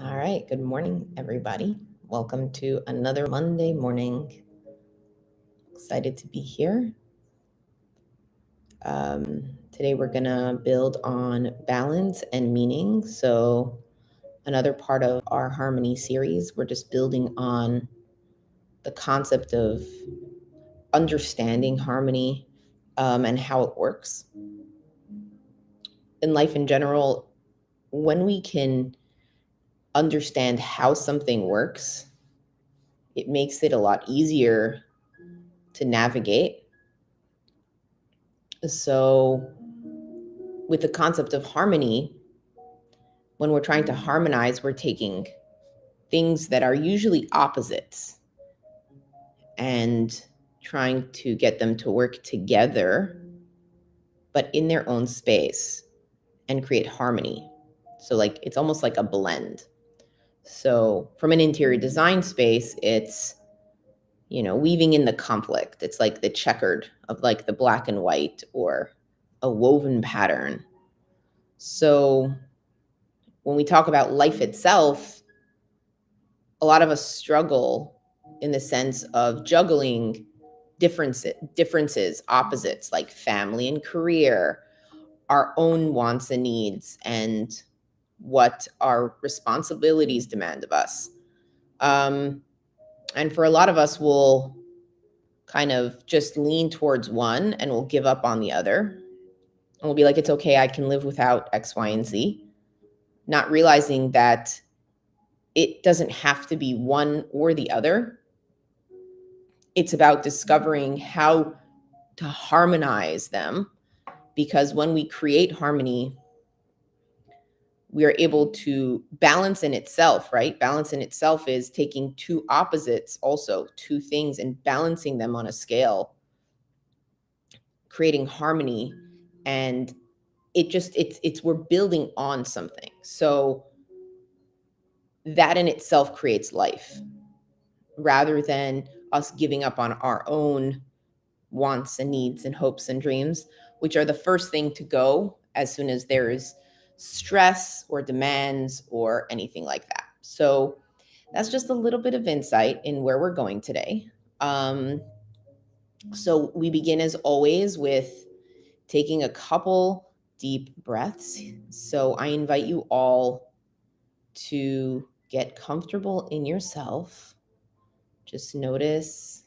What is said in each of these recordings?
All right. Good morning, everybody. Welcome to another Monday morning. Excited to be here. Today, we're going to build on balance and meaning. So, another part of our harmony series, we're just building on the concept of understanding harmony and how it works. In life in general, when we can understand how something works, it makes it a lot easier to navigate. So, with the concept of harmony, when we're trying to harmonize, we're taking things that are usually opposites and trying to get them to work together, but in their own space and create harmony. So, like, it's almost like a blend. So, from an interior design space, it's weaving in the conflict. It's like the checkered of like the black and white or a woven pattern. So when we talk about life itself, a lot of us struggle in the sense of juggling differences, opposites like family and career, our own wants and needs, and what our responsibilities demand of us. And for a lot of us, we'll kind of just lean towards one and we'll give up on the other. And we'll be like, it's okay, I can live without X, Y, and Z. Not realizing that it doesn't have to be one or the other. It's about discovering how to harmonize them, because when we create harmony, we are able to balance in itself, right? Balance in itself is taking two opposites, also two things, and balancing them on a scale, creating harmony. And it's we're building on something. So that in itself creates life, rather than us giving up on our own wants and needs and hopes and dreams, which are the first thing to go as soon as there is stress or demands or anything like that. So that's just a little bit of insight in where we're going today. So we begin as always with taking a couple deep breaths. So I invite you all to get comfortable in yourself. Just notice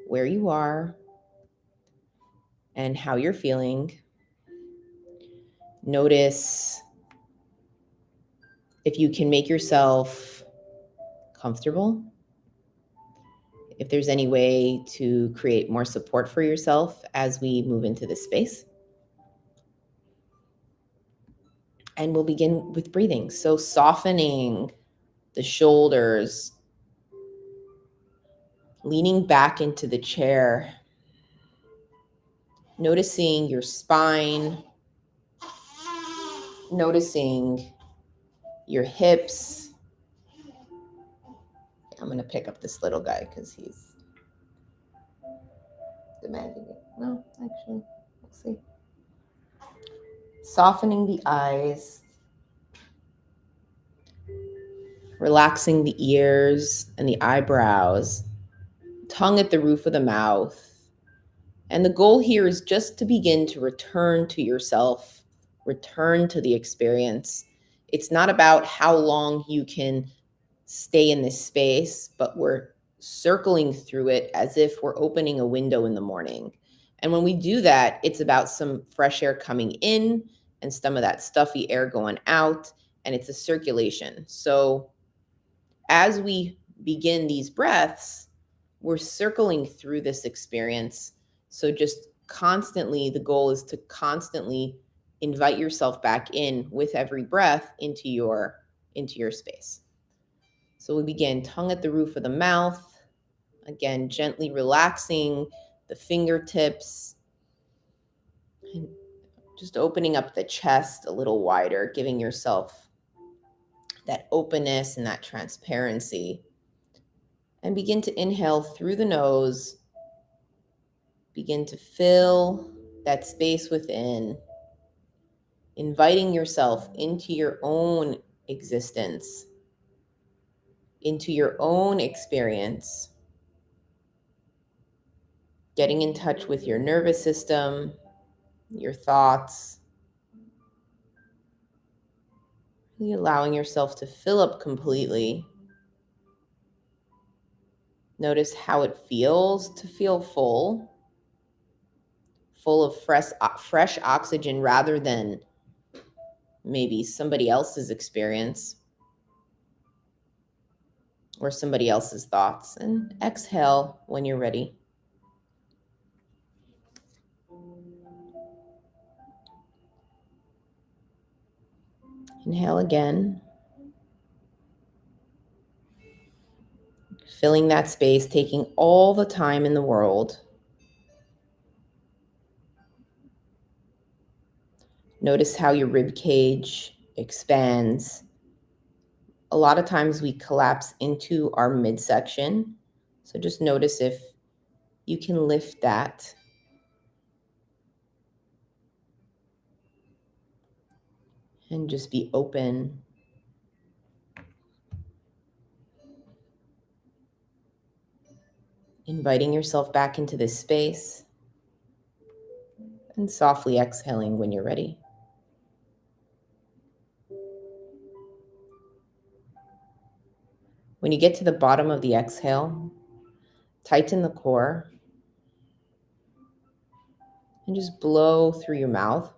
where you are and how you're feeling. Notice if you can make yourself comfortable, if there's any way to create more support for yourself as we move into this space. And we'll begin with breathing. So softening the shoulders, leaning back into the chair, noticing your spine, noticing your hips. I'm going to pick up this little guy because he's demanding it. No, actually, let's see. Softening the eyes, relaxing the ears and the eyebrows, tongue at the roof of the mouth. And the goal here is just to begin to return to yourself, return to the experience. It's not about how long you can stay in this space, but we're circling through it as if we're opening a window in the morning. And when we do that, it's about some fresh air coming in and some of that stuffy air going out, and it's a circulation. So as we begin these breaths, we're circling through this experience. So just constantly, the goal is to constantly invite yourself back in with every breath into your space. So we begin tongue at the roof of the mouth. Again, gently relaxing the fingertips and just opening up the chest a little wider, giving yourself that openness and that transparency. And begin to inhale through the nose. Begin to fill that space within, inviting yourself into your own existence, into your own experience, getting in touch with your nervous system, your thoughts, really allowing yourself to fill up completely. Notice how it feels to feel full of fresh oxygen rather than maybe somebody else's experience or somebody else's thoughts. And exhale when you're ready. Inhale again. Filling that space, taking all the time in the world. Notice how your rib cage expands. A lot of times we collapse into our midsection. So just notice if you can lift that. And just be open. Inviting yourself back into this space. And softly exhaling when you're ready. When you get to the bottom of the exhale, tighten the core. And just blow through your mouth.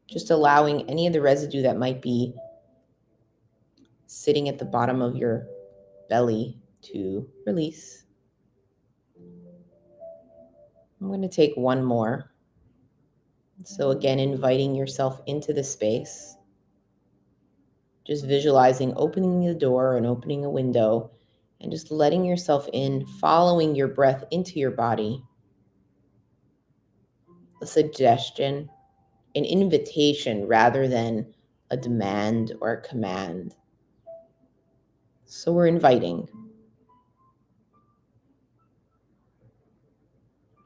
Just allowing any of the residue that might be sitting at the bottom of your belly to release. I'm going to take one more. So again, inviting yourself into the space. Just visualizing opening the door and opening a window and just letting yourself in, following your breath into your body. A suggestion, an invitation rather than a demand or a command. So we're inviting.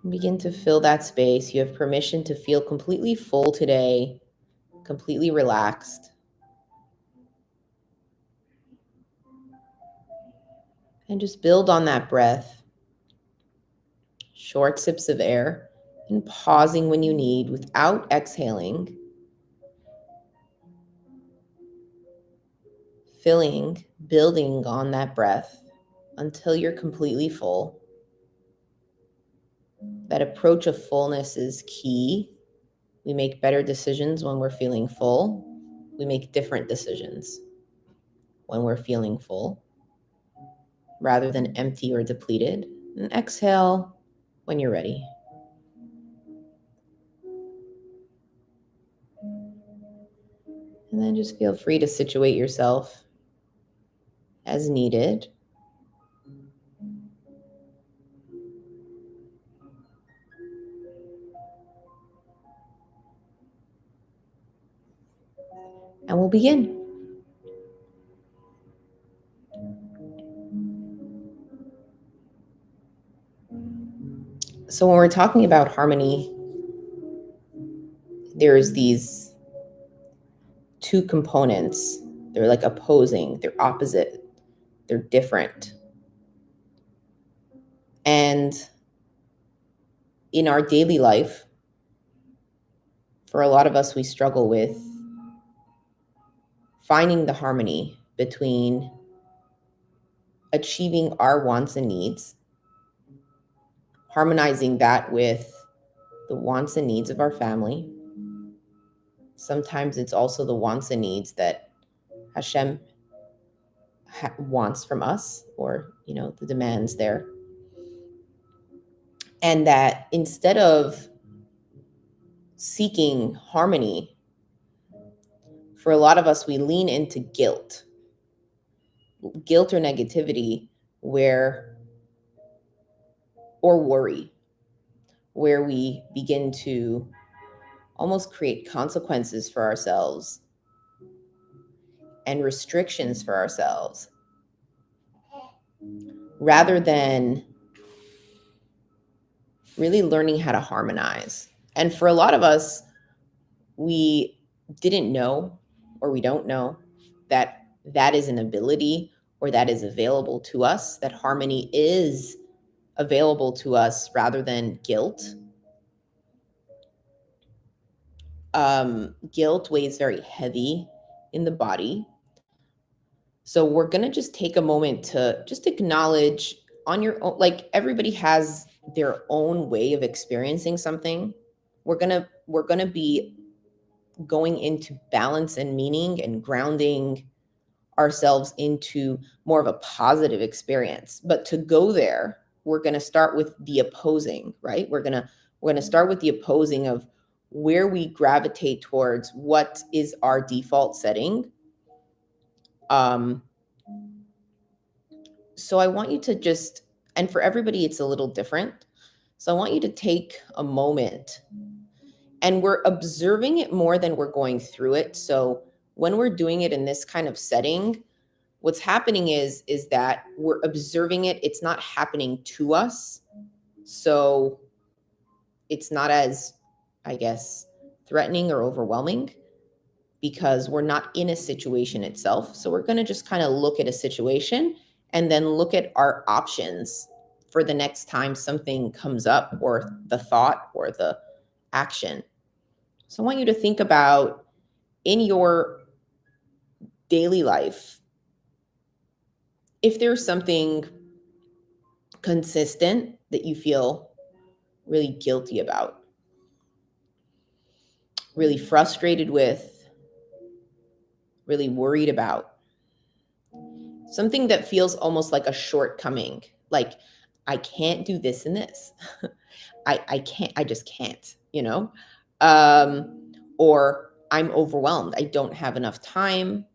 Begin to fill that space. You have permission to feel completely full today, completely relaxed. And just build on that breath. Short sips of air and pausing when you need without exhaling. Filling, building on that breath until you're completely full. That approach of fullness is key. We make better decisions when we're feeling full. We make different decisions when we're feeling full rather than empty or depleted. And exhale when you're ready. And then just feel free to situate yourself as needed. And we'll begin. So when we're talking about harmony, there's these two components. They're like opposing, they're opposite, they're different. And in our daily life, for a lot of us, we struggle with finding the harmony between achieving our wants and needs, harmonizing that with the wants and needs of our family. Sometimes it's also the wants and needs that Hashem wants from us, or, the demands there. And that instead of seeking harmony, for a lot of us, we lean into guilt or negativity, or worry, where we begin to almost create consequences for ourselves and restrictions for ourselves, rather than really learning how to harmonize. And for a lot of us, we didn't know, or we don't know, that is an ability or that is available to us, that harmony is available to us rather than guilt. Guilt weighs very heavy in the body. So we're going to just take a moment to just acknowledge on your own, like everybody has their own way of experiencing something. We're going to be going into balance and meaning and grounding ourselves into more of a positive experience. But to go there, we're going to start with the opposing, right? We're going to start with the opposing of where we gravitate towards what is our default setting. So I want you to just, and for everybody, it's a little different. So I want you to take a moment, and we're observing it more than we're going through it. So when we're doing it in this kind of setting, what's happening is that we're observing it. It's not happening to us. So it's not as, I guess, threatening or overwhelming because we're not in a situation itself. So we're going to just kind of look at a situation and then look at our options for the next time something comes up, or the thought or the action. So I want you to think about, in your daily life, if there's something consistent that you feel really guilty about, really frustrated with, really worried about, something that feels almost like a shortcoming, like I can't do this and this. I just can't, or I'm overwhelmed. I don't have enough time.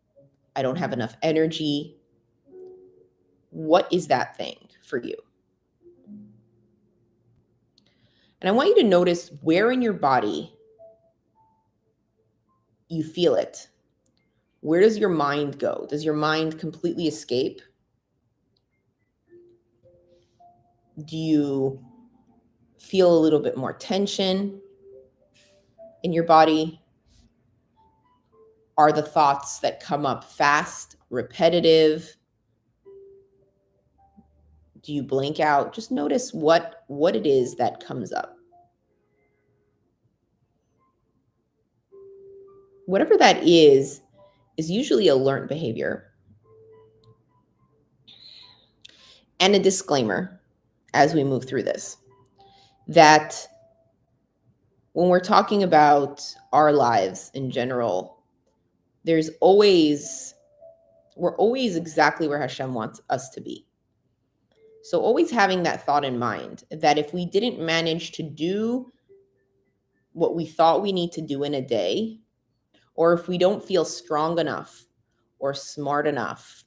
I don't have enough energy. What is that thing for you? And I want you to notice where in your body you feel it. Where does your mind go? Does your mind completely escape? Do you feel a little bit more tension in your body? Are the thoughts that come up fast, repetitive? Do you blink out? Just notice what it is that comes up. Whatever that is usually a learned behavior. And a disclaimer as we move through this, that when we're talking about our lives in general, we're always exactly where Hashem wants us to be. So always having that thought in mind, that if we didn't manage to do what we thought we need to do in a day, or if we don't feel strong enough or smart enough,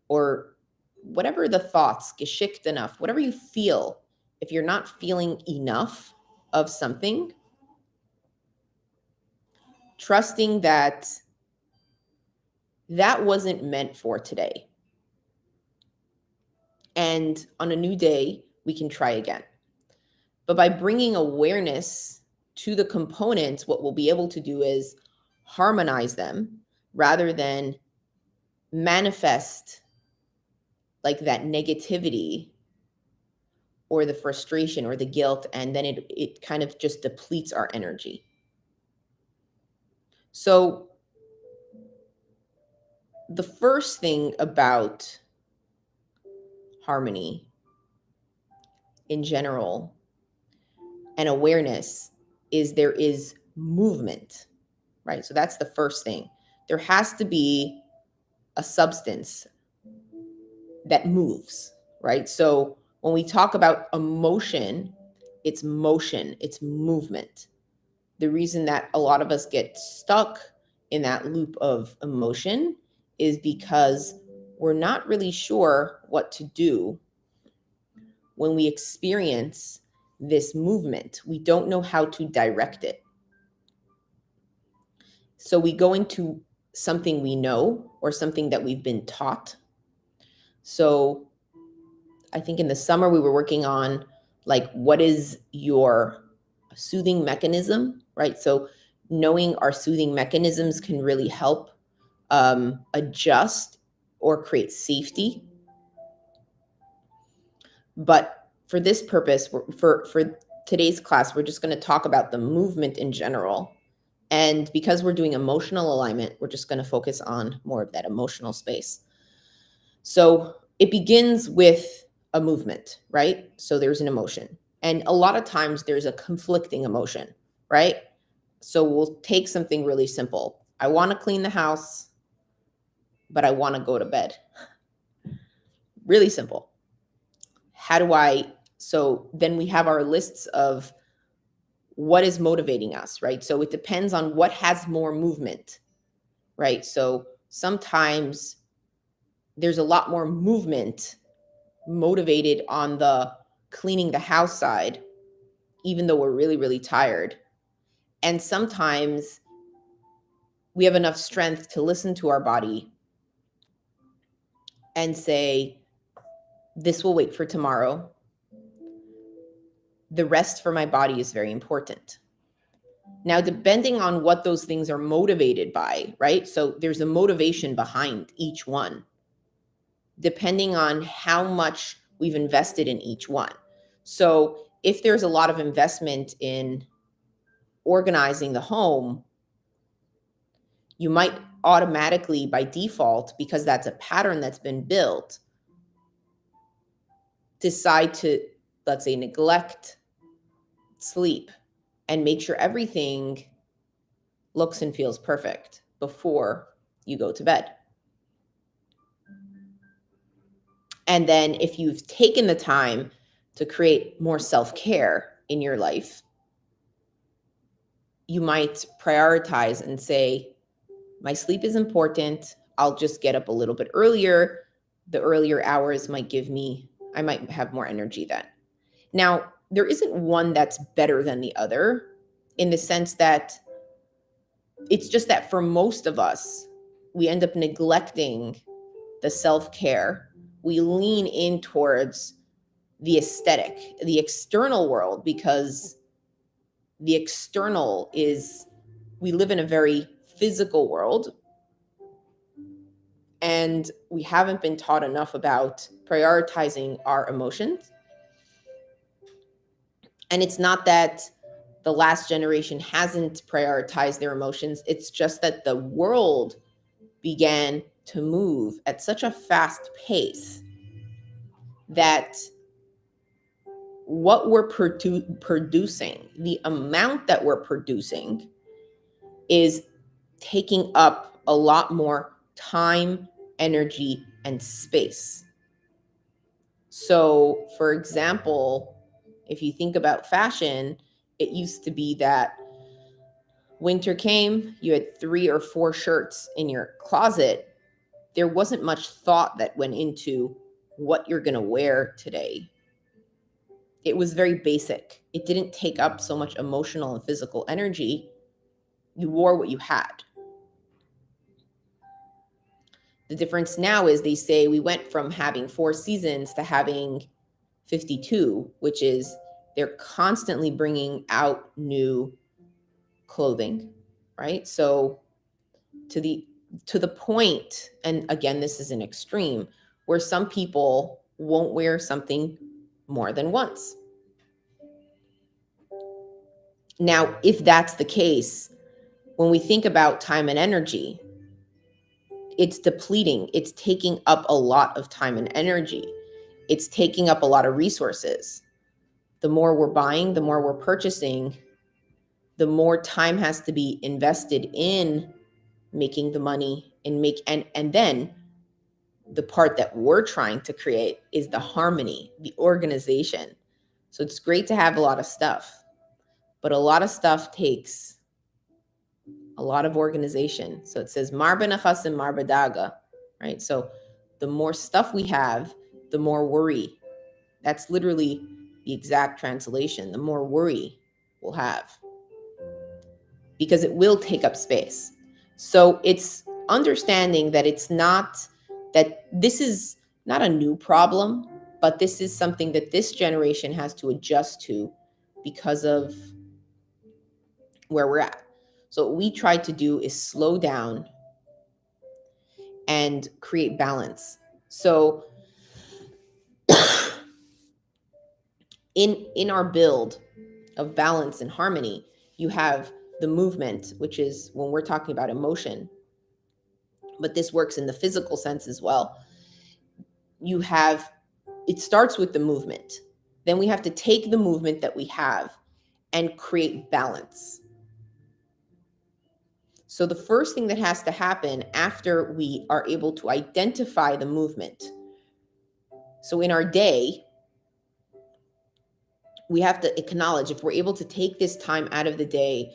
or whatever the thoughts, geschickt enough, whatever you feel, if you're not feeling enough of something, trusting that that wasn't meant for today. And on a new day, we can try again. But by bringing awareness to the components, what we'll be able to do is harmonize them rather than manifest like that negativity or the frustration or the guilt, and then it kind of just depletes our energy. So the first thing about harmony in general and awareness is there is movement, right? So that's the first thing. There has to be a substance that moves, right? So when we talk about emotion, it's motion, it's movement. The reason that a lot of us get stuck in that loop of emotion is because we're not really sure what to do when we experience this movement. We don't know how to direct it. So we go into something we know or something that we've been taught. So I think in the summer we were working on like, what is your soothing mechanism, right? So knowing our soothing mechanisms can really help adjust or create safety. But for this purpose, for today's class, we're just going to talk about the movement in general. And because we're doing emotional alignment, we're just going to focus on more of that emotional space. So it begins with a movement, right? So there's an emotion. And a lot of times there's a conflicting emotion, right? So we'll take something really simple. I want to clean the house, but I want to go to bed. Really simple. So then we have our lists of what is motivating us, right? So it depends on what has more movement, right? So sometimes there's a lot more movement motivated on the cleaning the house side, even though we're really, really tired. And sometimes we have enough strength to listen to our body and say, this will wait for tomorrow. The rest for my body is very important. Now, depending on what those things are motivated by, right? So there's a motivation behind each one, depending on how much we've invested in each one. So if there's a lot of investment in organizing the home, you might automatically, by default, because that's a pattern that's been built, decide to, let's say, neglect sleep and make sure everything looks and feels perfect before you go to bed. And then if you've taken the time to create more self-care in your life, you might prioritize and say, my sleep is important. I'll just get up a little bit earlier. The earlier hours I might have more energy then. Now, there isn't one that's better than the other, in the sense that it's just that for most of us, we end up neglecting the self-care. We lean in towards the aesthetic, the external world, because the external is, we live in a very physical world, and we haven't been taught enough about prioritizing our emotions. And it's not that the last generation hasn't prioritized their emotions, it's just that the world began to move at such a fast pace that what we're producing, the amount that we're producing, is taking up a lot more time, energy, and space. So, for example, if you think about fashion, it used to be that winter came, you had 3 or 4 shirts in your closet. There wasn't much thought that went into what you're going to wear today. It was very basic. It didn't take up so much emotional and physical energy. You wore what you had. The difference now is, they say we went from having 4 seasons to having 52, which is they're constantly bringing out new clothing, right? So to the point, and again, this is an extreme, where some people won't wear something more than once. Now, if that's the case, when we think about time and energy, it's depleting. It's taking up a lot of time and energy. It's taking up a lot of resources. The more we're buying, the more we're purchasing, the more time has to be invested in making the money and then the part that we're trying to create is the harmony, the organization. So it's great to have a lot of stuff, but a lot of stuff takes a lot of organization. So it says marba nachas and marba daga, right? So the more stuff we have, the more worry. That's literally the exact translation. The more worry we'll have, because it will take up space. So it's understanding that this is not a new problem, but this is something that this generation has to adjust to because of where we're at. So what we try to do is slow down and create balance. So in our build of balance and harmony, you have the movement, which is when we're talking about emotion, but this works in the physical sense as well. You have, it starts with the movement. Then we have to take the movement that we have and create balance. So the first thing that has to happen after we are able to identify the movement. So in our day, we have to acknowledge, if we're able to take this time out of the day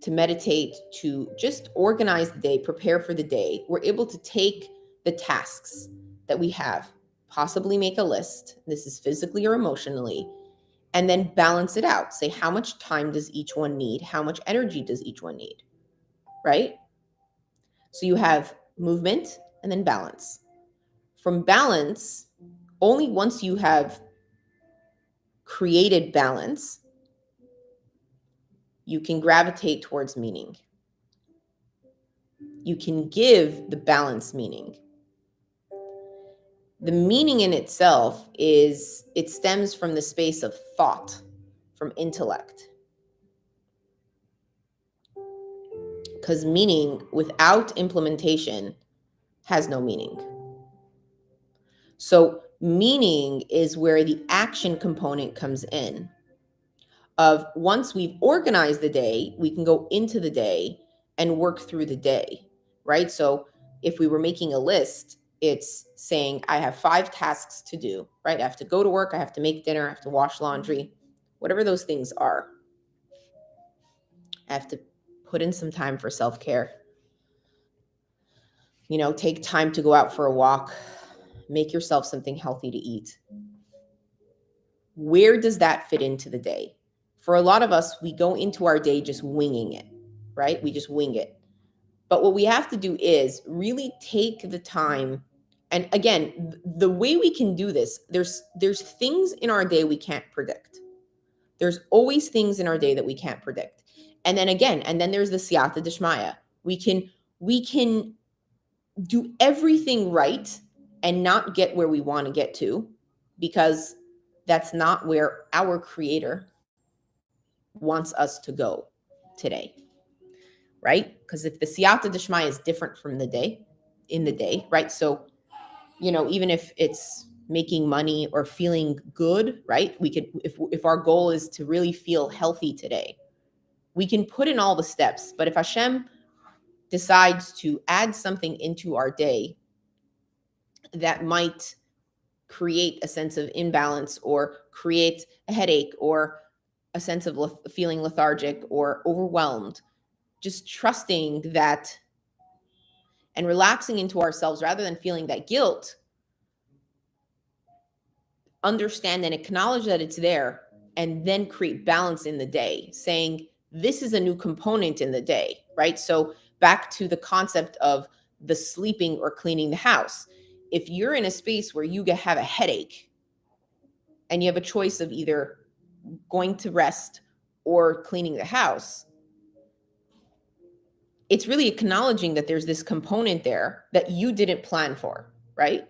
to meditate, to just organize the day, prepare for the day, we're able to take the tasks that we have, possibly make a list, this is physically or emotionally, and then balance it out. Say, how much time does each one need? How much energy does each one need? Right? So you have movement and then balance. From balance, only once you have created balance, you can gravitate towards meaning. You can give the balance meaning. The meaning in itself is, it stems from the space of thought, from intellect. Because meaning without implementation has no meaning. So meaning is where the action component comes in. Of once we've organized the day, we can go into the day and work through the day, right? So if we were making a list, it's saying, I have 5 tasks to do, right? I have to go to work, I have to make dinner, I have to wash laundry, whatever those things are. I have to put in some time for self-care. You know, take time to go out for a walk, make yourself something healthy to eat. Where does that fit into the day? For a lot of us, we go into our day just winging it, right? We just wing it. But what we have to do is really take the time. And again, the way we can do this, there's things in our day we can't predict. There's always things in our day that we can't predict. And then again, and then there's the siyata dishmaya. We can do everything right and not get where we want to get to, because that's not where our creator wants us to go today, right? Because if the siyata dishmaya is different from the day, in the day, right? So, you know, even if it's making money or feeling good, right? We could, if our goal is to really feel healthy today, we can put in all the steps. But if Hashem decides to add something into our day that might create a sense of imbalance or create a headache or a sense of feeling lethargic or overwhelmed, just trusting that and relaxing into ourselves rather than feeling that guilt, understand and acknowledge that it's there, and then create balance in the day, saying, this is a new component in the day, right? So back to the concept of the sleeping or cleaning the house. If you're in a space where you have a headache and you have a choice of either going to rest or cleaning the house, it's really acknowledging that there's this component there that you didn't plan for, right?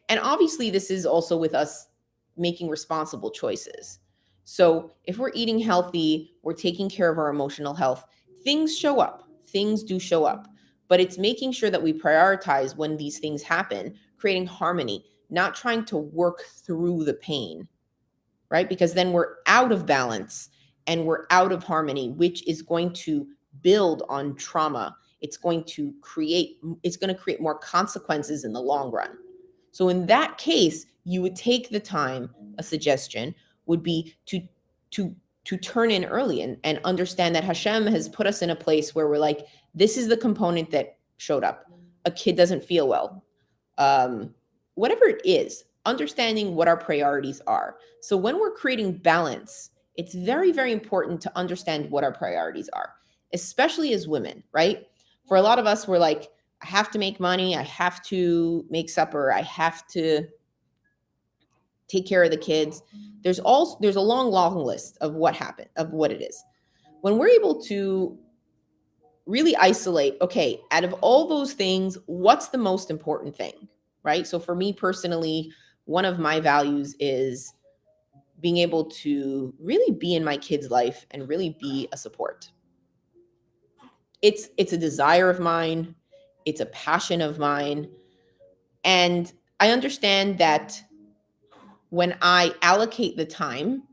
And obviously, this is also with us making responsible choices. So if we're eating healthy, we're taking care of our emotional health, things show up. Things do show up. But it's making sure that we prioritize when these things happen, creating harmony, not trying to work through the pain, right? Because then we're out of balance and we're out of harmony, which is going to build on trauma. It's going to create more consequences in the long run. So in that case, you would take the time. A suggestion would be to turn in early and understand that Hashem has put us in a place where we're like, this is the component that showed up. A kid doesn't feel well. Whatever it is, understanding what our priorities are. So when we're creating balance, it's very, very important to understand what our priorities are, especially as women, right? For a lot of us, we're like, I have to make money. I have to make supper. I have to take care of the kids. There's a long list of what happened, of what it is. When we're able to really isolate, okay, out of all those things, what's the most important thing, right? So for me personally, one of my values is being able to really be in my kid's life and really be a support. It's a desire of mine, it's a passion of mine, and I understand that when I allocate the time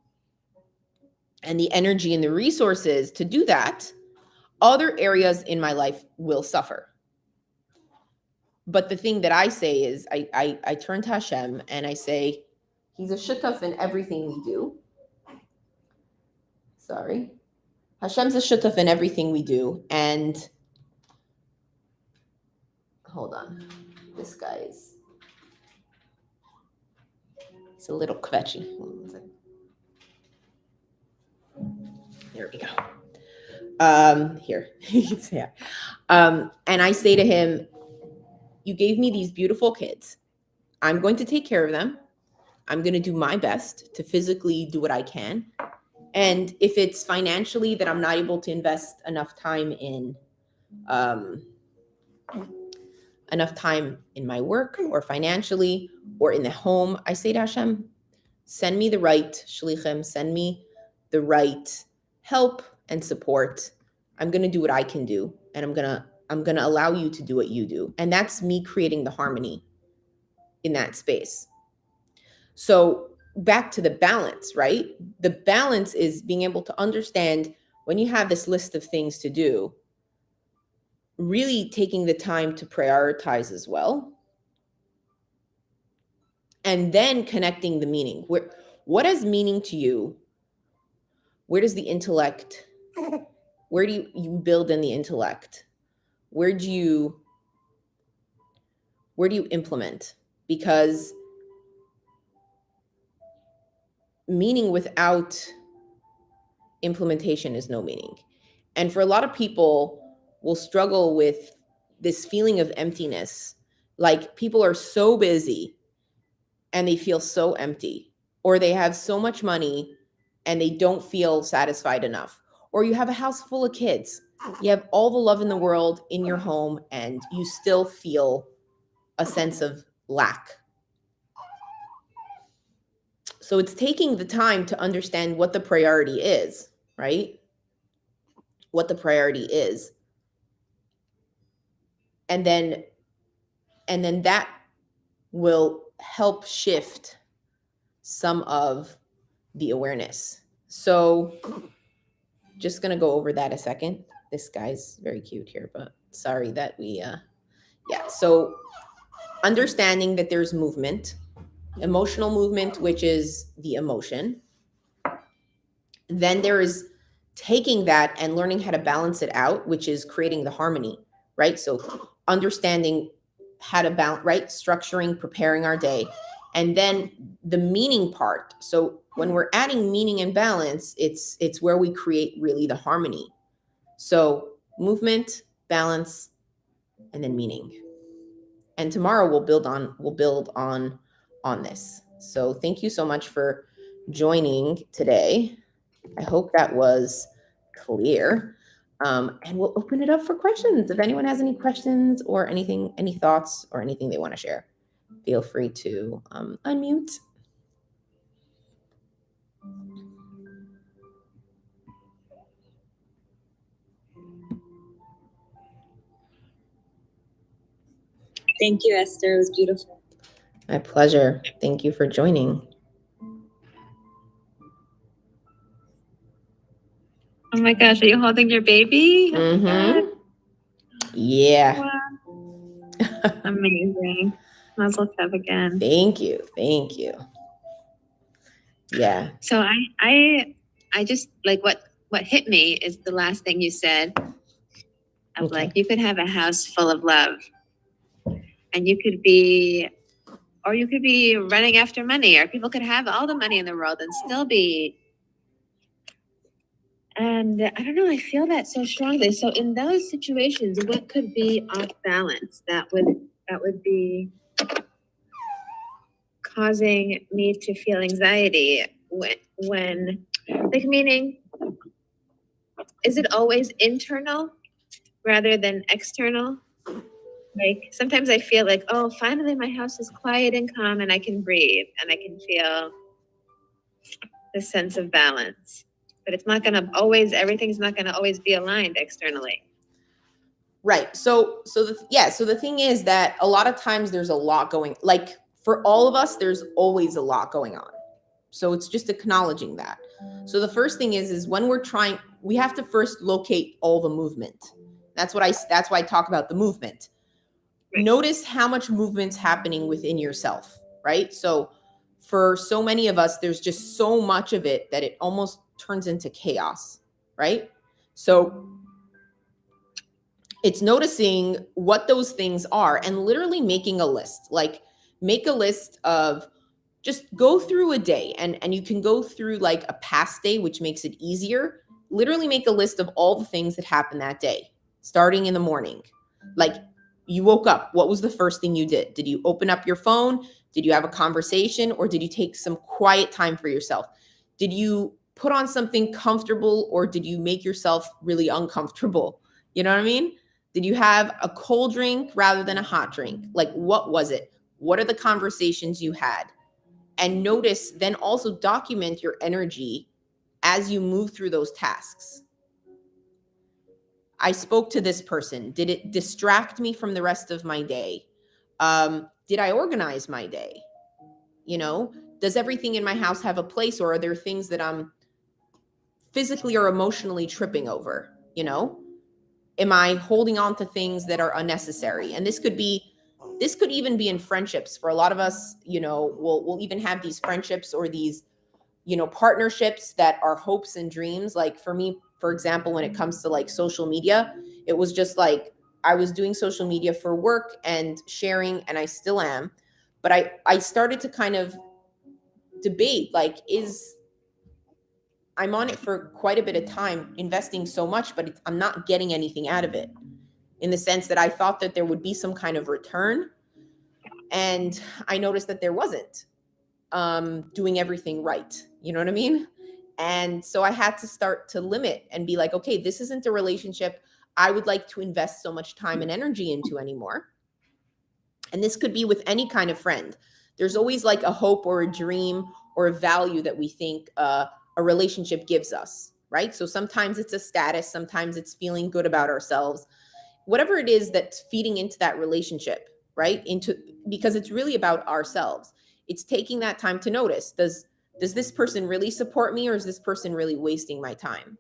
and the energy and the resources to do that, other areas in my life will suffer. But the thing that I say is I turn to Hashem and I say, He's a shutaf in everything we do. Sorry. Hashem's a shutaf in everything we do. And hold on. This guy's it's a little kvetchy. There we go. Here. Yeah. And I say to him, you gave me these beautiful kids. I'm going to take care of them. I'm going to do my best to physically do what I can. And if it's financially that I'm not able to invest enough time in my work or financially or in the home, I say to Hashem, send me the right shlichim, send me the right help and support. I'm going to do what I can do, and I'm going to allow you to do what you do. And that's me creating the harmony in that space. So back to the balance, right? The balance is being able to understand when you have this list of things to do, really taking the time to prioritize as well. And then connecting the meaning. What has meaning to you? Where does the intellect, where do you build in the intellect? Where do you implement? Because meaning without implementation is no meaning. And for a lot of people will struggle with this feeling of emptiness. Like people are so busy and they feel so empty, or they have so much money and they don't feel satisfied enough. Or you have a house full of kids. You have all the love in the world in your home and you still feel a sense of lack. So it's taking the time to understand what the priority is, right? What the priority is. And then that will help shift some of the awareness. So just going to go over that a second. This guy's very cute here, but sorry that we, So understanding that there's movement, emotional movement, which is the emotion. Then there is taking that and learning how to balance it out, which is creating the harmony, right? So understanding how to balance, right? Structuring, preparing our day. And then the meaning part. So when we're adding meaning and balance, it's where we create really the harmony. So movement, balance, and then meaning. And tomorrow we'll build on this. So thank you so much for joining today. I hope that was clear. And we'll open it up for questions. If anyone has any questions or anything, any thoughts or anything they want to share, feel free to unmute. Thank you, Esther. It was beautiful. My pleasure. Thank you for joining. Oh my gosh, are you holding your baby? Mm-hmm. Yeah. Wow. Amazing. Mazel tov again. Thank you. Thank you. Yeah. So I just like what hit me is the last thing you said of Okay. like you could have a house full of love and you could be running after money, or people could have all the money in the world and still be. And I don't know, I feel that so strongly. So in those situations, what could be off balance that would be causing me to feel anxiety when like, meaning, is it always internal? rather than external. Like sometimes I feel like, oh, finally my house is quiet and calm and I can breathe and I can feel the sense of balance. But it's not gonna always, everything's not gonna always be aligned externally. Right. So the thing is that a lot of times there's a lot going, like for all of us, there's always a lot going on. So it's just acknowledging that. So the first thing is when we're trying, we have to first locate all the movement. That's why I talk about the movement. Right. Notice how much movement's happening within yourself, right? So for so many of us, there's just so much of it that it almost turns into chaos, right? So it's noticing what those things are and literally making a list. Like make a list of, just go through a day, and you can go through like a past day, which makes it easier. Literally make a list of all the things that happened that day, starting in the morning. Like you woke up, what was the first thing you did? Did you open up your phone? Did you have a conversation, or did you take some quiet time for yourself? Did you put on something comfortable, or did you make yourself really uncomfortable? You know what I mean? Did you have a cold drink rather than a hot drink? Like, what was it? What are the conversations you had? And notice, then also document your energy as you move through those tasks. I spoke to this person. Did it distract me from the rest of my day? Did I organize my day? You know, does everything in my house have a place, or are there things that I'm physically or emotionally tripping over? You know, am I holding on to things that are unnecessary? And this could even be in friendships. For a lot of us, you know, we'll even have these friendships or these, you know, partnerships that are hopes and dreams. Like for me, for example, when it comes to like social media, it was just like I was doing social media for work and sharing, and I still am. But I started to kind of debate, like, I'm on it for quite a bit of time, investing so much, but I'm not getting anything out of it, in the sense that I thought that there would be some kind of return. And I noticed that there wasn't, doing everything right. You know what I mean? And so I had to start to limit and be like, okay, this isn't a relationship I would like to invest so much time and energy into anymore. And this could be with any kind of friend. There's always like a hope or a dream or a value that we think a relationship gives us, right? So sometimes it's a status, sometimes it's feeling good about ourselves, whatever it is that's feeding into that relationship, right? Because it's really about ourselves. It's taking that time to notice, does this person really support me, or is this person really wasting my time?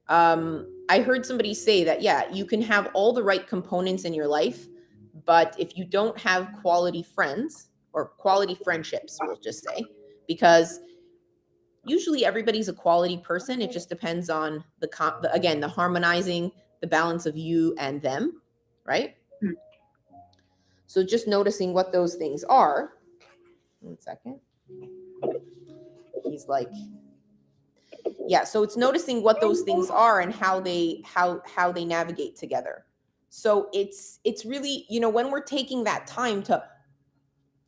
I heard somebody say that, yeah, you can have all the right components in your life, but if you don't have quality friends or quality friendships, we'll just say, because usually everybody's a quality person. It just depends on again, the harmonizing, the balance of you and them, right? Hmm. So just noticing what those things are. 1 second. He's like, yeah, so it's noticing what those things are and how they navigate together. So it's really, you know, when we're taking that time to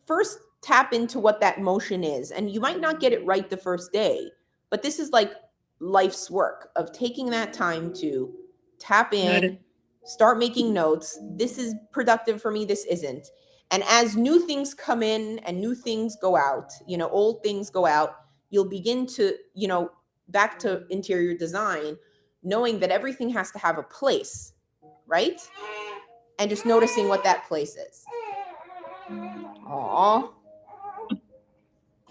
first tap into what that motion is, and you might not get it right the first day, but this is like life's work of taking that time to tap in, start making notes. This is productive for me, this isn't. And as new things come in and new things go out, you know, old things go out, you'll begin to, you know, back to interior design, knowing that everything has to have a place, right? And just noticing what that place is. Aww.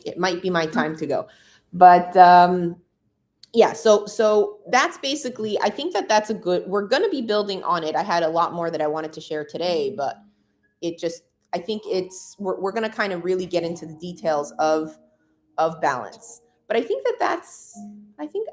It might be my time to go. But yeah, so that's basically, I think that's a good, we're going to be building on it. I had a lot more that I wanted to share today, but it just, I think we're going to kind of really get into the details of balance. But I think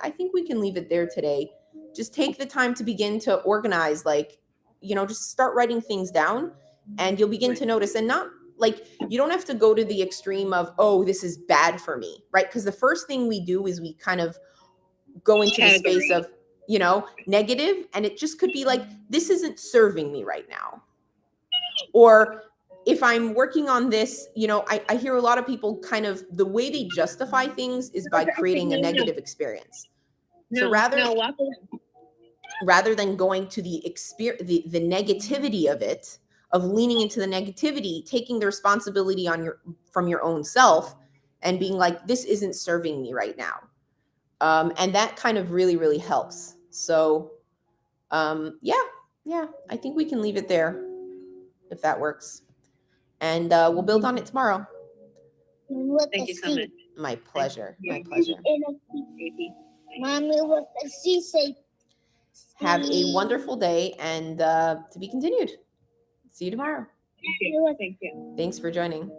I think we can leave it there today. Just take the time to begin to organize, like, you know, just start writing things down, and you'll begin to notice. And not like, you don't have to go to the extreme of, oh, this is bad for me, right? Because the first thing we do is we kind of go into the space of, you know, negative, and it just could be like, this isn't serving me right now. Or if I'm working on this, you know, I hear a lot of people kind of, the way they justify things is by creating a negative experience. So rather, walk away. rather than going to the negativity of it, of leaning into the negativity, taking the responsibility from your own self and being like, this isn't serving me right now. And that kind of really, really helps. So yeah, I think we can leave it there if that works. And we'll build on it tomorrow. Thank you so much. My pleasure. My You. pleasure. Baby. Mommy, what does she say? Have a wonderful day and to be continued. See you tomorrow. Thank you. Thank you. Thanks for joining.